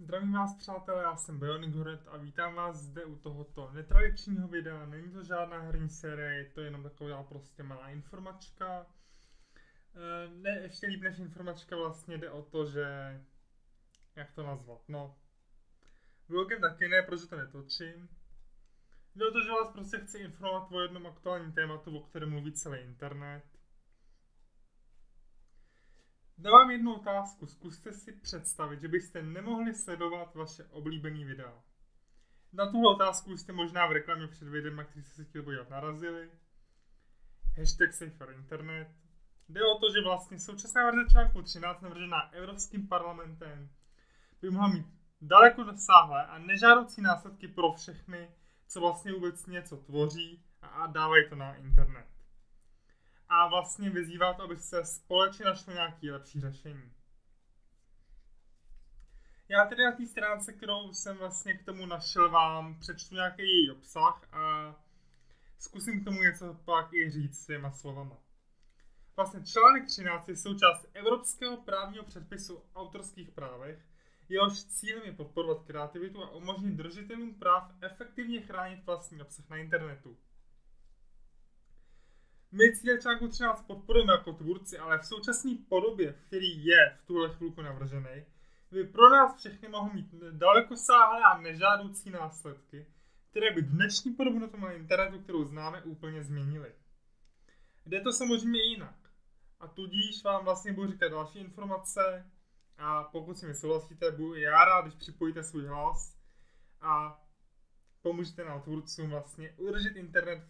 Zdravím vás, přátelé, já jsem Bionik Horet a vítám vás zde u tohoto netradičního videa. Není to žádná herní série, je to jenom taková prostě malá informačka. Ne, ještě líp než informačka vlastně jde o to, že... Jak to nazvat? No, vlogem taky ne, protože to netočím. Jde o to, že vás prostě chci informovat o jednom aktuálním tématu, o kterém mluví celý internet. Dávám jednu otázku, zkuste si představit, že byste nemohli sledovat vaše oblíbené videa. Na tuhle otázku jste možná v reklamě před videem, na který jste se chtěli podívat, narazili. Hashtag Save for Internet. Jde o to, že vlastně současná verze článku 13 navržená Evropským parlamentem by mohla mít daleko dosáhlé a nežádoucí následky pro všechny, co vlastně vůbec něco tvoří a dávají to na internet. A vlastně vyzývá to, aby se společně našlo nějaké lepší řešení. Já tedy na té stránce, kterou jsem vlastně k tomu našel, vám přečtu nějaký její obsah a zkusím k tomu něco pak i říct svýma slovama. Vlastně článek 13 je součást Evropského právního předpisu o autorských právech, jehož cílem je podporovat kreativitu a umožnit držitelům práv efektivně chránit vlastní obsah na internetu. My cíle článku 13 podporujeme jako tvůrci, ale v současné podobě, v který je v tuhle chvilku navržený, by pro nás všechny mohou mít dalekosáhlé a nežádoucí následky, které by dnešní podobu na tom internetu, kterou známe, úplně změnily. Jde to samozřejmě jinak. A tudíž vám vlastně budu říkat další informace a pokud si mi souhlasíte, budu já rád, když připojíte svůj hlas a pomůžete nám tvůrcům vlastně udržet internet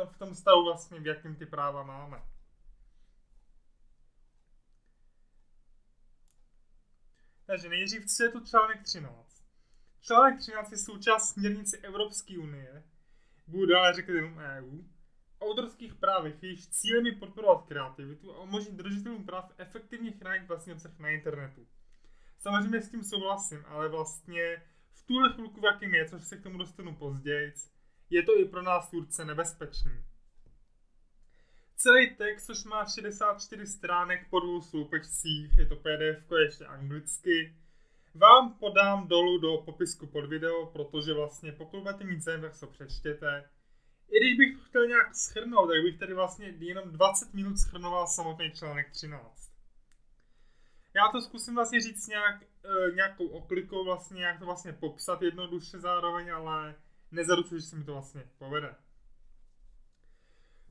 v tom stavu vlastně, v jakém ty práva máme. Takže nejdřív, co je to článek 13? Článek 13 je součást směrnice Evropské unie, budu dále řekl jenom EU, autorských právech, jejichž cílem je podporovat kreativitu a umožnit držitelům práv efektivně chránit vlastní obsah na internetu. Samozřejmě s tím souhlasím, ale vlastně v tuhle chvilku, v jakým je, což se k tomu dostanu později, je to i pro nás tvůrce nebezpečný. Celý text, což má 64 stránek po 2 sloupečcích, je to PDF, ještě anglicky, vám podám dolů do popisku pod video, protože vlastně pokud budete mít zájem, tak se přečtěte. I když bych to chtěl nějak shrnout, tak bych tady vlastně jenom 20 minut shrnoval samotný článek 13. Já to zkusím vlastně říct nějakou oklikou, vlastně jak to vlastně popsat jednoduše zároveň, ale nezaručuji, že se mi to vlastně povede.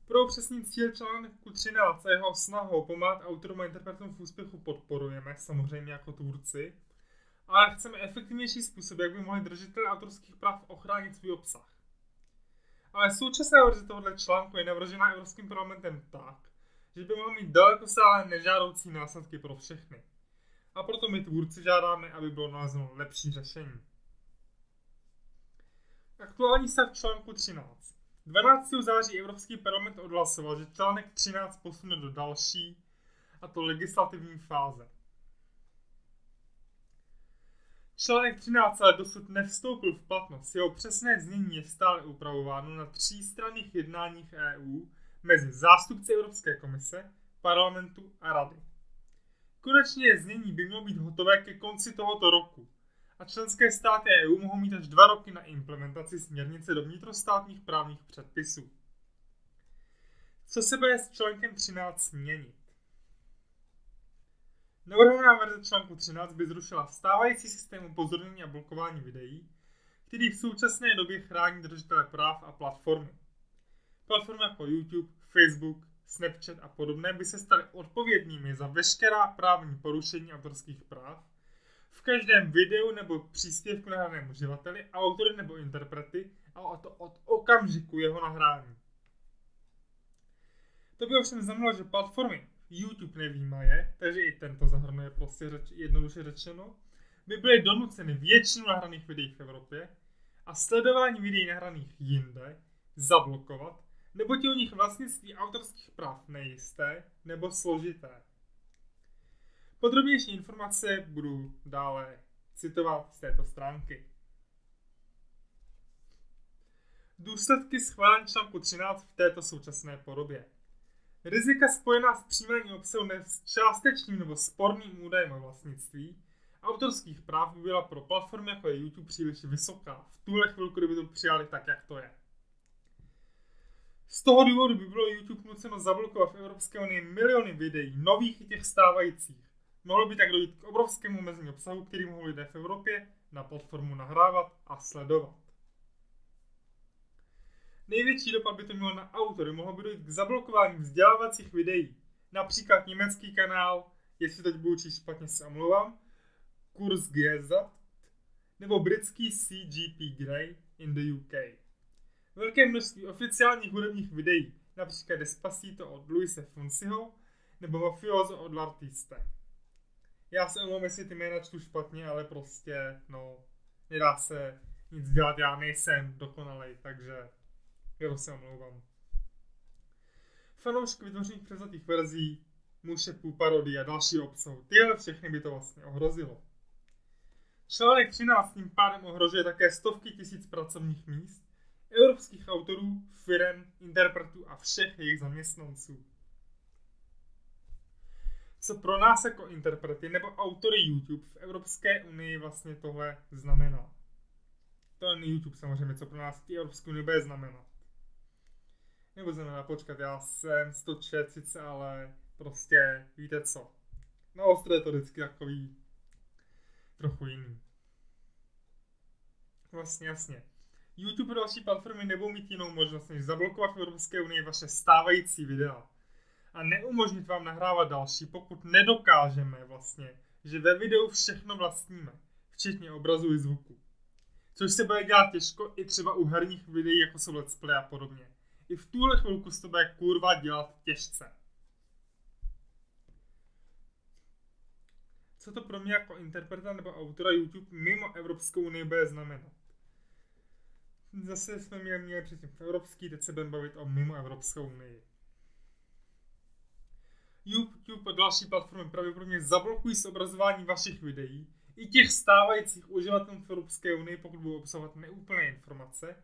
Pro upřesnit cíl článku 13 a jeho snahou pomáhat autorům a interpretům v úspěchu podporujeme, samozřejmě jako tvůrci, ale chceme efektivnější způsob, jak by mohli držitelé autorských práv ochránit svůj obsah. Ale současná verze tohoto článku je navržená Evropským parlamentem tak, že by mohla mít dalekosáhlé nežádoucí následky pro všechny. A proto my tvůrci žádáme, aby bylo nalezeno lepší řešení. Aktuální stav článku 13. 12. září Evropský parlament odhlasoval, že článek 13 posune do další, a to legislativní fáze. Článek 13 ale dosud nevstoupil v platnost, jeho přesné znění je stále upravováno na 3stranných jednáních EU mezi zástupci Evropské komise, parlamentu a rady. Konečně znění by mělo být hotové ke konci tohoto roku a členské státy EU mohou mít až 2 roky na implementaci směrnice do vnitrostátních právních předpisů. Co se bude s článkem 13 měnit? Navrhovaná verze článku 13 by zrušila stávající systém upozornění a blokování videí, který v současné době chrání držitele práv a platformy. Platformy jako YouTube, Facebook, Snapchat a podobné by se staly odpovědnými za veškerá právní porušení autorských práv v každém videu nebo příspěvku nahranému uživateli, autory nebo interprety, a to od okamžiku jeho nahrání. To by ovšem znamenalo, že platformy YouTube nevyjímaje, takže i tento zahrnuje prostě jednoduše řečeno, by byly donuceny většinu nahraných videí v Evropě a sledování videí nahraných jinde zablokovat, neboť je o nich vlastnictví autorských práv nejisté nebo složité. Podrobnější informace budu dále citovat z této stránky. Důsledky schválení článku 13 v této současné podobě. Rizika spojená s přijímáním obsahu s částečným nebo sporným údajem o vlastnictví autorských práv by byla pro platformy jako je YouTube příliš vysoká. V tuhle chvilku, kdyby to přijali tak, jak to je. Z toho důvodu by bylo YouTube nuceno zablokovat v Evropské unii miliony videí, nových i těch stávajících. Mohlo by tak dojít k obrovskému omezení obsahu, který mohou lidé v Evropě na platformu nahrávat a sledovat. Největší dopad by to mělo na autory, mohlo by dojít k zablokování vzdělávacích videí. Například německý kanál, jestli teď budu číst špatně, se omlouvám, Kurzgesagt, nebo britský CGP Grey in the UK. Velké množství oficiálních hudebních videí, například Despacito od Luise Fonsiho, nebo Mafioso od L'Artiste. Já se omlouvám, jestli ty jména čtu špatně, ale prostě, nedá se nic dělat, já nejsem dokonalej, takže já se omlouvám. Fanoušky vytvořených převzatých verzí, mušepů, parodii a další obsahu, tyhle všechny by to vlastně ohrozilo. Článek 13 tím pádem ohrožuje také stovky tisíc pracovních míst, evropských autorů, firem, interpretů a všech jejich zaměstnanců. Co pro nás jako interprety nebo autory YouTube v Evropské unii vlastně tohle znamená? To není YouTube samozřejmě, co pro nás v Evropské unii bude znamenat. Nebo znamená, počkat, já jsem to čet sice, ale prostě víte co. Na ostro je to vždycky takový trochu jiný. Vlastně jasně. YouTube a další platformy nebudou mít jinou možnost, než zablokovat v Evropské unii vaše stávající videa a neumožnit vám nahrávat další, pokud nedokážeme vlastně, že ve videu všechno vlastníme, včetně obrazu i zvuku. Což se bude dělat těžko i třeba u herních videí, jako jsou let's play a podobně. I v tuhle chvilku se to bude kurva dělat těžce. Co to pro mě jako interpreta nebo autora YouTube mimo Evropskou unii bude znamenat? Zase jsme měli předtím v Evropský, teď se budeme bavit o mimo Evropskou unii. YouTube a další platformy pravděpodobně zablokují zobrazování vašich videí i těch stávajících uživatelů v Evropské unii, pokud budou obsahovat neúplné informace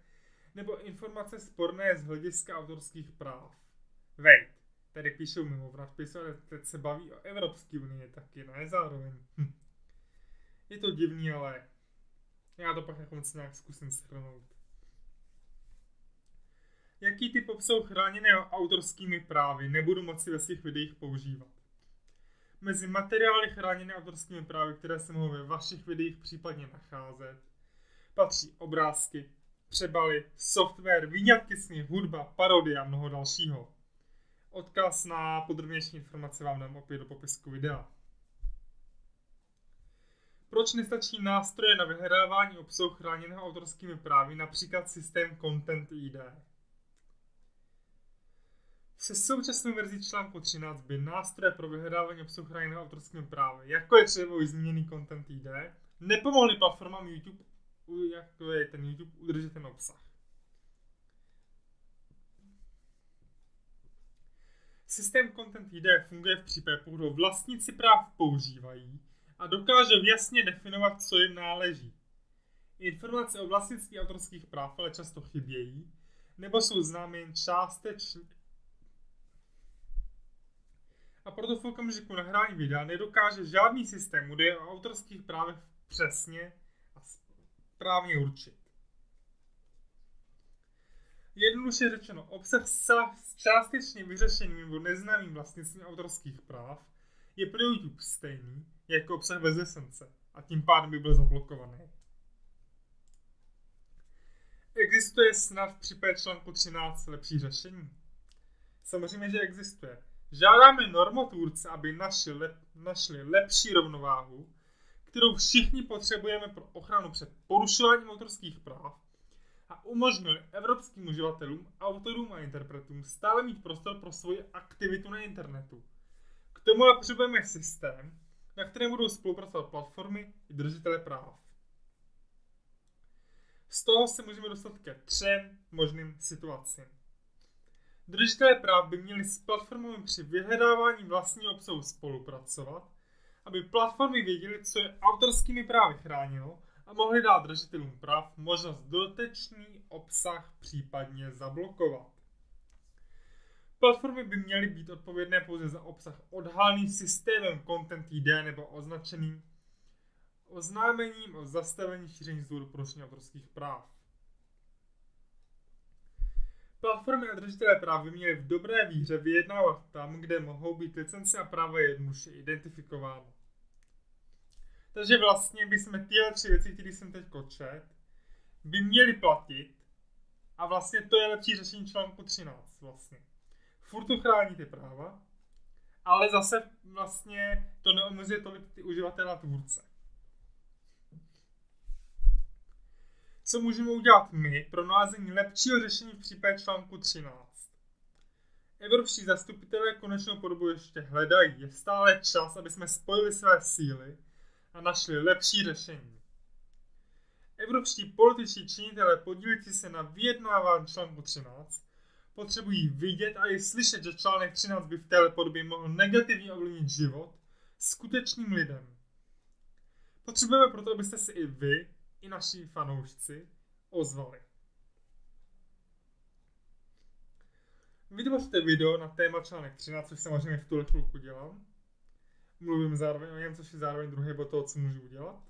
nebo informace sporné z hlediska autorských práv. Wait, tady píšou mimo v nadpisu, ale teď se baví o Evropské unii taky, ne zároveň. Je to divný, ale já to pak nakonec nějak zkusím shrnout. Jaký typ obsahu chráněného autorskými právy nebudu moci ve svých videích používat? Mezi materiály chráněné autorskými právy, které se mohou ve vašich videích případně nacházet, patří obrázky, přebaly, software, výňatky z nich, hudba, parodie a mnoho dalšího. Odkaz na podrobnější informace vám dám opět do popisku videa. Proč nestačí nástroje na vyhledávání obsahu chráněného autorskými právy, například systém Content ID? Se současnou verzí článku 13 by nástroje pro vyhledávání obsahu chráněného autorskými právy, jako je třeba už zmíněný Content ID, nepomohly platformám YouTube, jako je ten YouTube, udržet ten obsah. Systém Content ID funguje v případě, pokud ho vlastníci práv používají a dokáže jasně definovat, co jim náleží. Informace o vlastnictví autorských práv ale často chybějí, nebo jsou známy jen částečně. A proto v okamžiku nahrání videa nedokáže žádný systém údaje o autorských právech přesně a správně určit. Jednoduše řečeno, obsah s částečně vyřešeným nebo neznámým vlastnictvím autorských práv je pro YouTube stejný jako obsah bez licence a tím pádem by byl zablokovaný. Existuje snad v případě článku 13 lepší řešení? Samozřejmě, že existuje. Žádáme normotvůrce, aby našli lepší rovnováhu, kterou všichni potřebujeme pro ochranu před porušováním autorských práv a umožnili evropským uživatelům, autorům a interpretům stále mít prostor pro svoji aktivitu na internetu. K tomu potřebujeme systém, na kterém budou spolupracovat platformy i držitele práv. Z toho se můžeme dostat ke 3 možným situacím. Držitelé práv by měli s platformami při vyhledávání vlastního obsahu spolupracovat, aby platformy věděly, co je autorskými právy chráněno a mohly dát držitelům práv možnost dotyčný obsah případně zablokovat. Platformy by měly být odpovědné pouze za obsah odhalený systémem Content ID nebo označený oznámením o zastavení šíření z důvodu porušení autorských práv. Platformy a držitelé práv by měly v dobré víře vyjednávat tam, kde mohou být licence a práva jednoduše identifikovány. Takže vlastně bychom tyhle 3 věci, které jsem teď četl, by měly platit a vlastně to je lepší řešení článku 13 vlastně. Furt to chrání ty práva, ale zase vlastně to neomezuje tolik ty uživatele a tvůrce. Co můžeme udělat my pro nalezení lepšího řešení v případě článku 13? Evropští zastupitelé konečnou podobu ještě hledají. Je stále čas, aby jsme spojili své síly a našli lepší řešení. Evropští političtí činitelé podílící se na vyjednávání článku 13 potřebují vidět a i slyšet, že článek 13 by v této podobě mohl negativně ovlivnit život skutečným lidem. Potřebujeme proto, abyste se i vy, i naši fanoušci ozvali. Vytvořte video na téma článek 13, což samozřejmě v tuhle chvilku dělám. Mluvím zároveň o něm, což je zároveň druhý bod toho, co můžu udělat.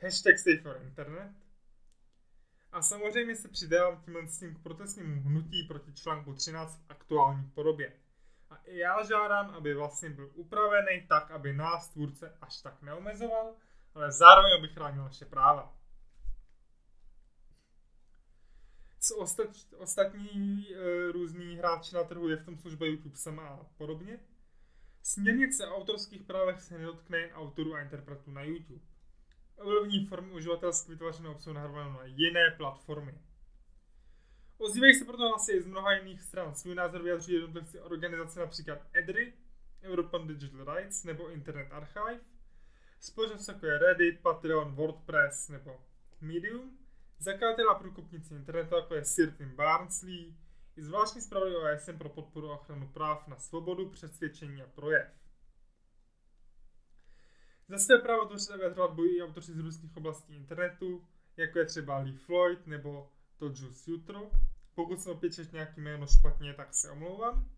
Hashtag Stay for Internet. A samozřejmě se přidávám tímhle s tím k protestnímu hnutí proti článku 13 v aktuální podobě. A i já žádám, aby vlastně byl upravený tak, aby nás tvůrce až tak neomezoval, ale zároveň aby chránil naše práva. Co ostatní různí hráči na trhu je v tom služba YouTube sama a podobně. Směrnice o autorských právech se nedotkne jen autorů a interpretů na YouTube. Ovlivní formy uživatelsky vytvářeného obsahu nahrovaného na jiné platformy. Ozývají se proto hlasy z mnoha jiných stran. Svůj názor vyjadřují jednotlivci organizace například EDRI, European Digital Rights nebo Internet Archive, společnosti jako je Reddit, Patreon, WordPress nebo Medium, zakladatel a průkopníci internetu jako je Sir Tim Berners-Lee, i zvláštní zpravodaj OSN pro podporu a ochranu práv na svobodu, přesvědčení a projev. Za své právo tvořit a vyjadřovat bojují autoři z různých oblastí internetu, jako je třeba Lee Floyd nebo Tojius Jutro. Pokud jsem opět četl nějaký jméno špatně, tak se omlouvám.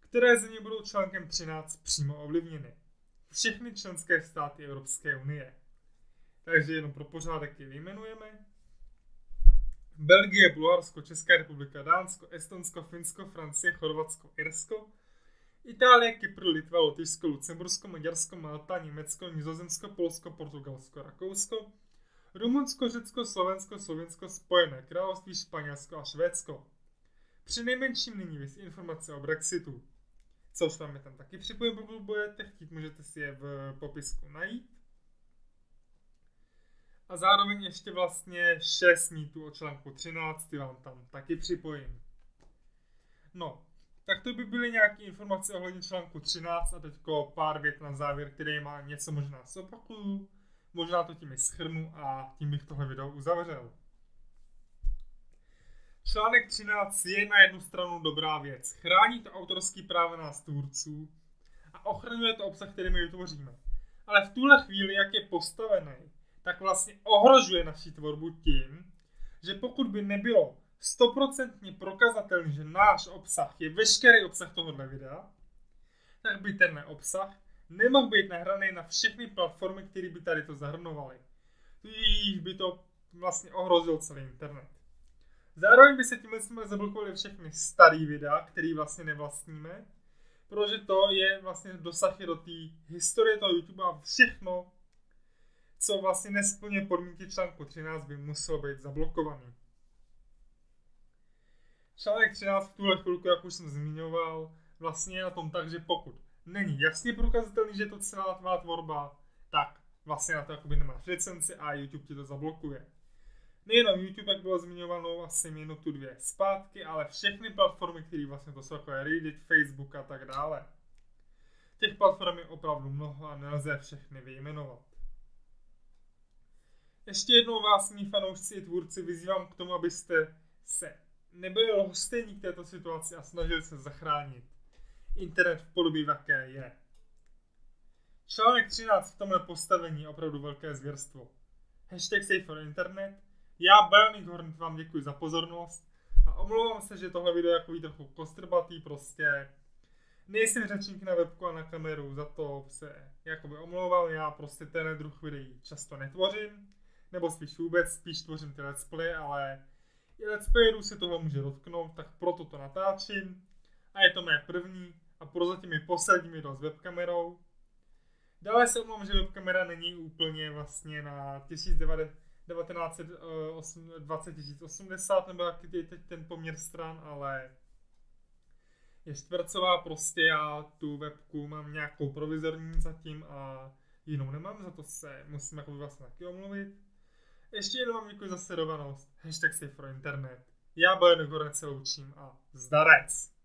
Které země budou článkem 13 přímo ovlivněny. Všechny členské státy Evropské unie. Takže jenom pro pořádek je vyjmenujeme. Belgie, Bulharsko, Česká republika, Dánsko, Estonsko, Finsko, Francie, Chorvatsko, Irsko, Itálie, Kypr, Litva, Lotyšsko, Lucembursko, Maďarsko, Malta, Německo, Nizozemsko, Polsko, Portugalsko, Rakousko, Rumunsko, Řecko, Slovensko, Spojené království, Španělsko a Švédsko. Při nejmenším nyní vys informace o Brexitu. Což vám je tam taky připojím, pokud budete chtít, můžete si je v popisku najít. A zároveň ještě vlastně 6 mýtů o článku 13, ty vám tam taky připojím. No, tak to by byly nějaké informace ohledně článku 13 a teďko pár vět na závěr, který má něco možná zopakuju, možná to tím i shrnu a tím bych tohle video uzavřel. Článek 13 je na jednu stranu dobrá věc. Chrání to autorský práva nás tvůrců a ochraňuje to obsah, který my vytvoříme. Ale v tuhle chvíli, jak je postavený, tak vlastně ohrožuje naši tvorbu tím, že pokud by nebylo 100% prokazatelný, že náš obsah je veškerý obsah tohohle videa, tak by tenhle obsah nemohl být nahraný na všechny platformy, které by tady to zahrnovaly. Tudíž by to vlastně ohrozil celý internet. Zároveň by se tímhle zablokovaly všechny starý videa, které vlastně nevlastníme, protože to je vlastně dosah do té historie toho YouTube a všechno, co vlastně nesplňuje podmínky článku 13, by muselo být zablokovaný. Článek 13 v tuhle chvilku, jak už jsem zmiňoval, vlastně je na tom tak, že pokud není jasně prokazatelný, že je to celá tvá tvorba, tak vlastně na to jakoby nemáš licenci a YouTube ti to zablokuje. Nejenom YouTube, jak bylo zmiňováno asi minutu 2 zpátky, ale všechny platformy, které vlastně to jsou jako je Reddit, Facebook a tak dále. Těch platform je opravdu mnoho a nelze všechny vyjmenovat. Ještě jednou vás, mý fanoušci i tvůrci, vyzývám k tomu, abyste se nebyli lhostejní k této situaci a snažili se zachránit internet v podobě, v jaké je. Článek 13 v tomhle postavení je opravdu velké zvěrstvo. Hashtag Save for Internet. Já, Bionic Hornet, vám děkuji za pozornost a omlouvám se, že tohle video je takový trochu kostrbatý, prostě Nejsem řečník na webku a na kameru, za to se jakoby omlouvám, já prostě ten druh videí často netvořím, nebo spíš tvořím ty let's play, ale i let's playerů se toho může dotknout, tak proto to natáčím. A je to mé první a prozatím mi poslední video s webkamerou. Dále se omlouvám, že webkamera není úplně vlastně na 1920 nebo jaký je teď ten poměr stran, ale je čtvercová prostě, já tu webku mám nějakou provizorní zatím a jinou nemám, za to se musím jako vlastně taky omluvit. Ještě jednou vám děkuji za sledovanost, #SaveForInternet. Já Bojan Gorec se loučím a zdarec!